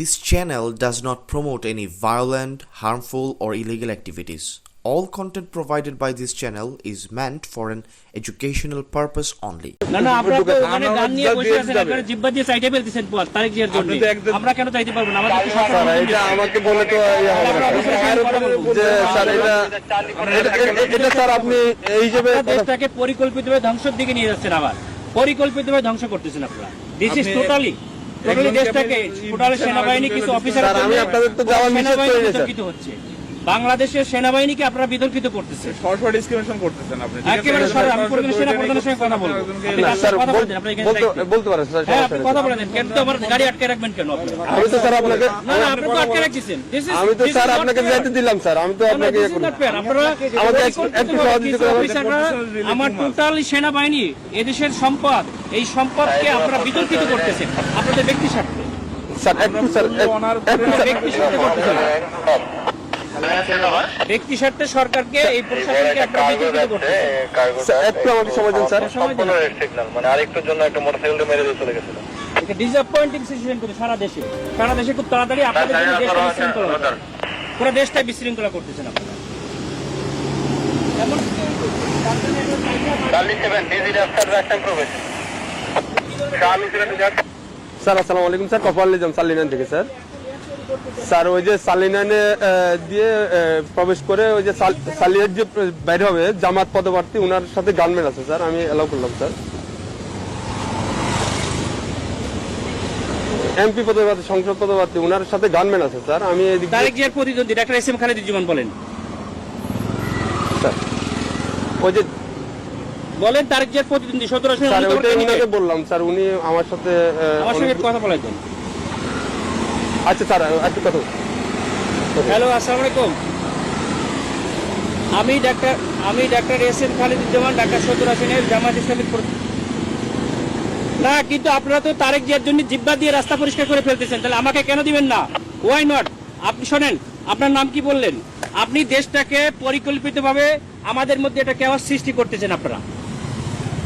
This channel does not promote any violent, harmful, or illegal activities. All content provided by this channel is meant for an educational purpose only. না না আপনারা তো ওখানে গান নিয়ে বসে আছেন, আপনারা জিব্বা দিয়ে সাইডে ফেলতেছেন তারেক জিয়ার জন্য। আমরা কেন চাইতে পারবো না? আমাদের কি স্যার এটা আমাকে বলে তো যে স্যার এটা স্যার আপনি এই হিসেবে দেশটাকে পরিকল্পিতভাবে ধ্বংসের দিকে নিয়ে যাচ্ছেন, আবার পরিকল্পিতভাবে ধ্বংস করতেছেন আপনারা। দিস ইজ টোটালি দেশটাকে টোটাল সেনাবাহিনী কিছু অফিসার আমি আপনাদের তো যাওয়া নিষেধ করে বিতর্কিত হচ্ছে। বাংলাদেশের সেনাবাহিনীকে আপনারা বিতর্কিত করতেছেন, সরাসরি ডিসক্রিমিনেশন করতেছেন আপনি। একেবারে আমি পরিবেশ সেনা প্রধানের সঙ্গে কথা বলবো। স্যার বলতে পারেন স্যার। হ্যাঁ আপনি কথা বলেন, কেন তো আমার গাড়ি আটকে রাখবেন কেন আপনি? আমি তো স্যার আপনাকে না না আপনি তো আটকে রাখছেন। আমি তো স্যার আপনাকে যেতে দিলাম স্যার। আমি তো আপনাকে আপনারা আমাকে একটু সহযোগিতা করবেন। আমার টোটাল সেনাবাহিনী এদেশের সম্পদ, এই সম্পদকে আপনারা বিতর্কিত করতেছেন আপনাদের ব্যক্তি স্বার্থে। স্যার একটু স্যার ব্যক্তি স্বার্থে করতেছেন, ব্যক্তি স্বার্থে সরকারকে এই প্রশাসনকে আপনারা বিতর্কিত করতেছেন। একটু আমাকে সময় দিন স্যার। মানে আরেকটুর জন্য একটা মোটরসাইকেল মেরে দিয়ে চলে গেছিল। এটা ডিসঅ্যাপয়েন্টিং সিচুয়েশন করে সারা দেশে খুব তাড়াতাড়ি আপনাদের জন্য দেশটা বিশৃঙ্খলা হবে। পুরো দেশটাই বিশৃঙ্খলা করতেছেন আপনারা। স্যার আসসালামু আলাইকুম স্যার। কপালিজম সালিনান থেকে স্যার। স্যার ওই যে সালিনানে দিয়ে প্রবেশ করে ওই যে সালিয়ার যে বাইরে হবে জামাত পদপ্রার্থী ওনার সাথে গানম্যান আছে স্যার, আমি এলাও করলাম স্যার। এমপি পদপ্রার্থী, সংসদ পদপ্রার্থী ওনার সাথে গানম্যান আছে স্যার। আমি তারেক জিয়ার প্রতিদ্বন্দ্বী ডাক্তার এস এম খালেদুজ্জামান বলেন স্যার ওই যে বলেন তারেক জিয়ার প্রতিদ্বন্দ্বী 17 স্যার ওইটাই উনাকে বললাম স্যার। উনি আমার সাথে কথা বলেছেন। আচ্ছা স্যার একটু কথা। হ্যালো আসসালামু আলাইকুম, আমি doctor S M Khaleduzzaman, Dhaka 17 আসনের জামায়াত ইসলামী। না কিন্তু আপনারা তো তারেক জিয়ার জন্য জিব্বা দিয়ে রাস্তা পরিষ্কার করে ফেলতেছেন, তাহলে আমাকে কেন দিবেন না? Why not? আপনি শোনেন, আপনার নাম কি বললেন? আপনি দেশটাকে পরিকল্পিতভাবে আমাদের মধ্যে এটা কেওয়াস সৃষ্টি করতেছেন আপনারা।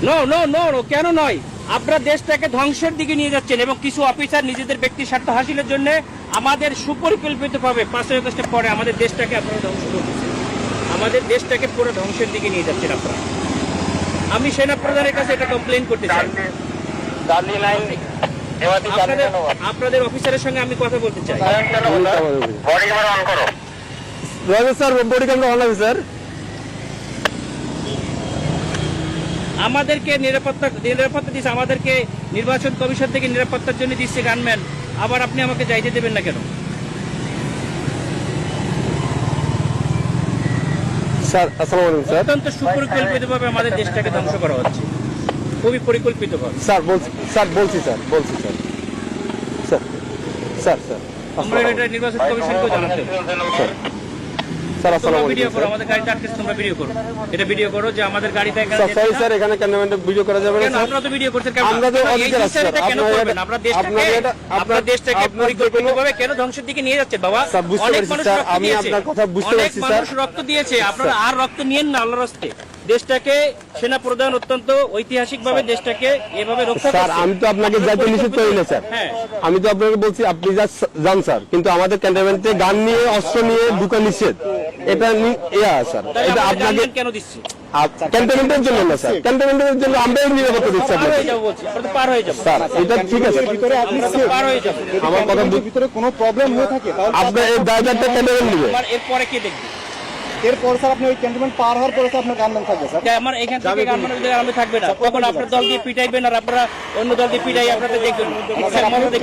নো নো নো নো, কেন নয়? আপনারা দেশটাকে ধ্বংসের দিকে নিয়ে যাচ্ছেন এবং কিছু অফিসার নিজেদের ব্যক্তি স্বার্থ হাসিলের জন্য আমাদের সুপরিকল্পিতভাবে 5 আগস্টের পরে আমাদের দেশটাকে আপনারা ধ্বংস করতেছেন, আমাদের দেশটাকে পুরো ধ্বংসের দিকে নিয়ে যাচ্ছেন আপনারা। আমি সেনা প্রধানের কাছে এটা কমপ্লেইন করতে চাই। আপনাদের অফিসারের সঙ্গে আমি কথা বলতে চাই। স্যার বডি ক্যামেরা অন আছে স্যার। আমাদেরকে নিরাপত্তা দিচ্ছে, আমাদেরকে নির্বাচন কমিশন থেকে নিরাপত্তার জন্য দিচ্ছে গানম্যান, আবার আপনি আমাকে যাইতে দেবেন না কেন? স্যার আসসালামু আলাইকুম স্যার। অত্যন্ত সুপরিকল্পিতভাবে আমাদের দেশটাকে ধ্বংস করা হচ্ছে, খুবই পরিকল্পিতভাবে। স্যার বলছি স্যার স্যার স্যার স্যার আমরা এটা নির্বাচন কমিশনকেও জানাতে হবে। স্যার আসসালামু আলাইকুম। ভিডিও করো, আমাদের গাড়িতে আটকে তোমরা ভিডিও করো, এটা ভিডিও করো যে আমাদের গাড়িতে স্যার সরি স্যার, এখানে ক্যামেরাম্যান ভিডিও করা যাবে না স্যার। আপনারা তো ভিডিও করতে কেন? আমরা তো অধিকার আছে স্যার। কেন করবেন? আপনারা দেশটাকে পরিকল্পিতভাবে কেন ধ্বংসের দিকে নিয়ে যাচ্ছেন বাবা? স্যার বুঝতে পারছি স্যার, আমি আপনার কথা বুঝতে পারছি স্যার। মানুষ রক্ত দিয়েছে, আপনারা আর রক্ত নিয়েন না আল্লাহর রাস্তে। দেশটাকে সেনা প্রধান অত্যন্ত ঐতিহাসিকভাবে দেশটাকে এভাবে রক্ষা করছে। স্যার আমি তো আপনাকে যাইতে নিষেধ করি না স্যার। আমি তো আপনাকে বলছি আপনি যান স্যার, কিন্তু আমাদের ক্যান্টনমেন্টে গান নিয়ে অস্ত্র নিয়ে ঢুকা নিষেধ। এটা স্যার এটা আপনাকে কেন দিচ্ছি? ক্যান্টনমেন্টের জন্য না স্যার, ক্যান্টনমেন্টের জন্য আমরাই নিরাপত্তা দিচ্ছি আপনাকে পার হয়ে যাবো স্যার। এটা ঠিক আছে, পার হয়ে যাবো। আমার কথা ভিতরে কোনো প্রবলেম হয়ে থাকে আপনার এই দায়িত্বটা ক্যান্টনমেন্ট নেবে। এরপরে কি দেখবি? এরপর স্যার আপনি ওই ক্যান্টনমেন্ট পার হওয়ার পরে আপনার গানম্যান থাকবে স্যার। আমার এখান থেকে গানম্যান আমি থাকবে না, তখন আপনার দল দিয়ে পিটাইবেন আর আপনারা অন্য দল দিয়ে পিটাই আপনাদের দেখবেন।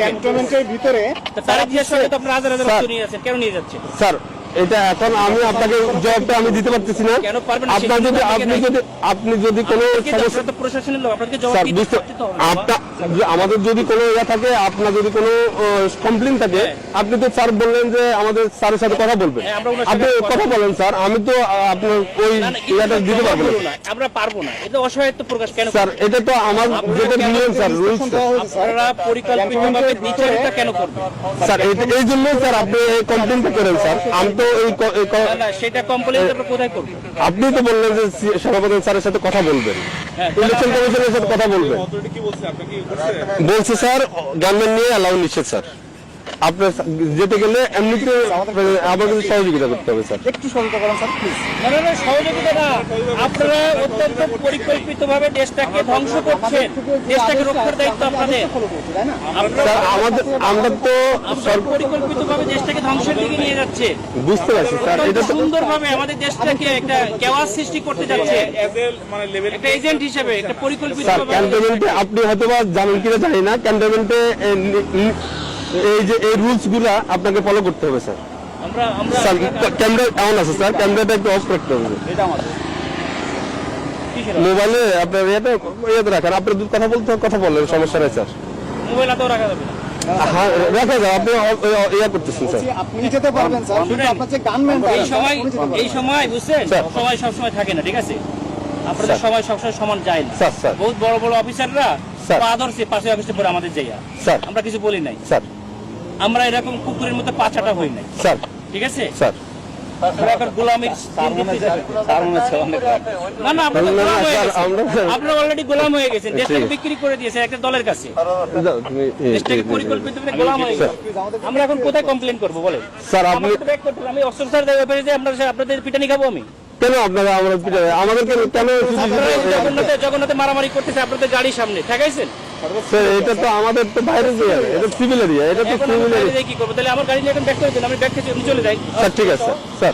ক্যান্টনমেন্টের ভিতরে তারেক জিয়ার সঙ্গে তো আপনারা হাজার হাজার রক্ত নিয়ে যাচ্ছেন, কেন নিয়ে যাচ্ছেন স্যার? এটা এখন আমি আপনাকে জবাবটা আমি দিতে পারতেছি না। কেন পারবেন না? আপনি যদি কোনো সমস্যা প্রশাসনের লোক আপনাকে জবাব দিতে হবে। আমাদের যদি কোনো ইয়া থাকে, আপনার যদি কোনো কমপ্লেইন থাকে, আপনি তো স্যার বললেন যে আমাদের স্যারের সাথে কথা বলবেন। আপনি কথা বলেন স্যার, আমি তো আপনার ওই ইয়াটা দিতে পারবো না। আমরা পারবো না, এটা অসহায়ত্ব প্রকাশ কেন স্যার? এটা তো আমার যেটা নিয়ম স্যার, রুলস। আপনারা পরিকল্পিতভাবে বিচারটা কেন করবেন স্যার? এই জন্য স্যার আপনি কমপ্লেইনটা করেন স্যার। আমি তো সেটা কমপ্লেইন আপনারা কোথায় করবেন? আপনি তো বললেন যে সভাপতি স্যারের সাথে কথা বলবেন, ইলেকশন কমিশনের সাথে কথা বলবেন। বলছে স্যার গানম্যান নিয়ে অ্যালাউ নিষেধ স্যার। আপনার যেতে গেলে এমনিতে আমাদের সহযোগিতা করতে হবে স্যার। একটু সতর্ক করেন স্যার প্লিজ। না, সহযোগিতা না, আপনারা অত্যন্ত পরিকল্পিতভাবে দেশটাকে ধ্বংস করছেন, দেশটাকে রক্ষার দায়িত্ব আপনাদের। তাই না? স্যার আমরা তো পরিকল্পিতভাবে দেশটাকে ধ্বংসের দিকে নিয়ে যাচ্ছে, বুঝতে পারছি স্যার। এটা তো সুন্দরভাবে আমাদের দেশটাকে একটা কেওয়াস সৃষ্টি করতে যাচ্ছে একটা এজেন্ট হিসেবে, একটা পরিকল্পিত স্যার ক্যান্টনমেন্টে আপনি হয়তো বা জানেন কিনা জানি না, ক্যান্টনমেন্টে এই যে এই রুলস গুলা আপনাকে ফলো করতে হবে স্যার। আমরা স্যার ক্যামেরা এমন আছে স্যার, ক্যামেরাটা একটু অফ রাখতে হবে। মোবাইলে আপনার ইয়েতে রাখেন, আপনার কথা বললেন, সমস্যা নেই স্যার। মোবাইল হাতেও রাখা যাবে না। হ্যাঁ রাখা যাবে, আপনি ইয়া করতেছেন স্যার। আপনি যেতে পারবেন স্যার, কিন্তু আপনার যে গানম্যান এই সময় বুঝছেন, স্যার। সময় সবসময় থাকে না, ঠিক আছে? আপনাদের সময় সবসময় সমান যায় না। Sir, sir. বহুত বড় বড় অফিসাররা স্যার। আদর্শে পাশে অফিসে পরে আমাদের যাইয়া, স্যার। আমরা কিছু বলি নাই, স্যার আমরা এরকম কুকুরের মতো পাচাটা হই নাই, স্যার ঠিক আছে? স্যার আমরা এখন গোলামির না না, আপনারা না, গোলাম হয়ে স্যার, গেছেন। আমরা- আপনারা অলরেডি গোলাম হয়ে গেছেন, দেশটাকে ঠিক আছে। বিক্রি করে দিয়েছে একটা দলের কাছে, যাও, তুমি দেশটাকে পরিকল্পিত করে গোলাম হয়ে গেছে। আমরা এখন কোথায় কমপ্লেন করবো বলেন? স্যার আপনি আমাকে তো back করতে হবে। আমি অস্ত্র স্যার ব্যাপারে যে আপনাদের পিটানি খাবো আমি? কেন আপনারা আমাদের কেন আপনারা জগন্নাথে মারামারি করতেছে আপনাদের গাড়ির সামনে ঠেকাইছেন। স্যার এটা তো আমাদের তো বাইরে এরিয়া, এটা সিভিল এরিয়া, এটা তো এখন সিভিল আমি এরিয়া। বাইরে কি করবো? তাহলে আমার গাড়ি নিয়ে এখন ব্যাক করে দেন, আমি ব্যাক থেকে চলে যাই। স্যার ঠিক আছে স্যার।